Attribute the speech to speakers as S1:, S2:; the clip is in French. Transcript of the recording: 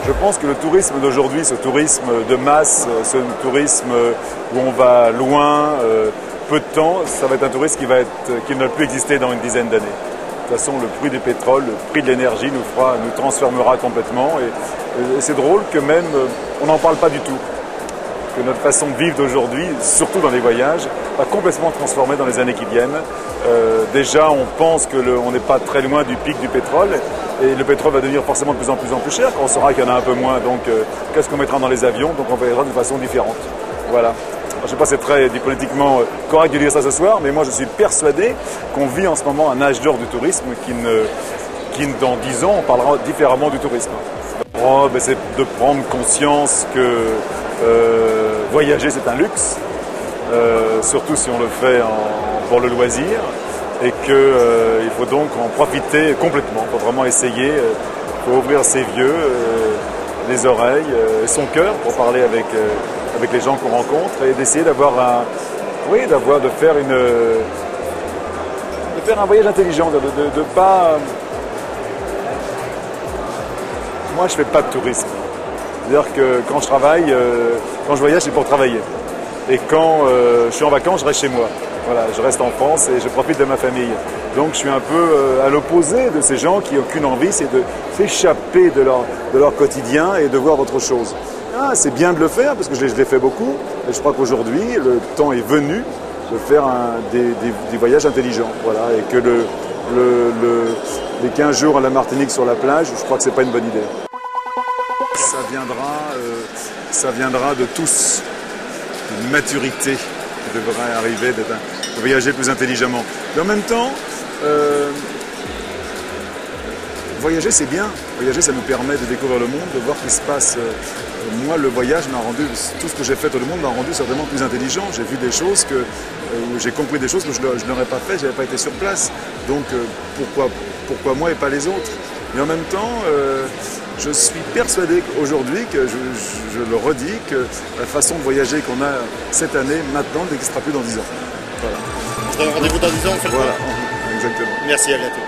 S1: Je pense que le tourisme d'aujourd'hui, ce tourisme de masse, ce tourisme où on va loin, peu de temps, ça va être un tourisme qui ne va plus exister dans une dizaine d'années. De toute façon, le prix du pétrole, le prix de l'énergie nous transformera complètement. Et c'est drôle que même, on n'en parle pas du tout. Que notre façon de vivre d'aujourd'hui, surtout dans les voyages, va complètement transformer dans les années qui viennent. Déjà, on pense qu'on n'est pas très loin du pic du pétrole. Et le pétrole va devenir forcément de plus en plus cher quand on saura qu'il y en a un peu moins. Donc, qu'est-ce qu'on mettra dans les avions? Donc, on verra de façon différente. Voilà. Alors, je ne sais pas si c'est très politiquement correct de dire ça ce soir, mais moi, je suis persuadé qu'on vit en ce moment un âge d'or du tourisme qui, dans 10 ans, on parlera différemment du tourisme. C'est de prendre conscience que voyager, c'est un luxe, surtout si on le fait pour le loisir. Et qu'il faut donc en profiter complètement. Il faut vraiment essayer, il faut ouvrir ses yeux, les oreilles et son cœur pour parler avec les gens qu'on rencontre et d'essayer de faire un voyage intelligent, de pas... Moi, je ne fais pas de tourisme. C'est-à-dire que quand je travaille, quand je voyage, c'est pour travailler. Et quand je suis en vacances, je reste chez moi. Voilà, je reste en France et je profite de ma famille. Donc je suis un peu à l'opposé de ces gens qui n'ont qu'une envie, c'est de s'échapper de leur quotidien et de voir autre chose. C'est bien de le faire parce que je l'ai fait beaucoup, mais je crois qu'aujourd'hui, le temps est venu de faire des voyages intelligents. Voilà, et que les 15 jours à la Martinique sur la plage, je crois que ce n'est pas une bonne idée. Ça viendra de tous, une maturité qui devrait arriver, de voyager plus intelligemment. Mais en même temps, voyager c'est bien. Voyager ça nous permet de découvrir le monde, de voir ce qui se passe. Moi le voyage m'a rendu, tout ce que j'ai fait dans le monde m'a rendu certainement plus intelligent. J'ai vu des choses j'ai compris des choses que je n'aurais pas fait, je n'avais pas été sur place. Donc pourquoi moi et pas les autres? Mais en même temps, je suis persuadé qu'aujourd'hui, je le redis, que la façon de voyager qu'on a cette année, maintenant, n'existera plus dans 10 ans. Voilà.
S2: On se donne rendez-vous dans 10 ans, on fait le point.
S1: Voilà, exactement.
S2: Merci, à bientôt.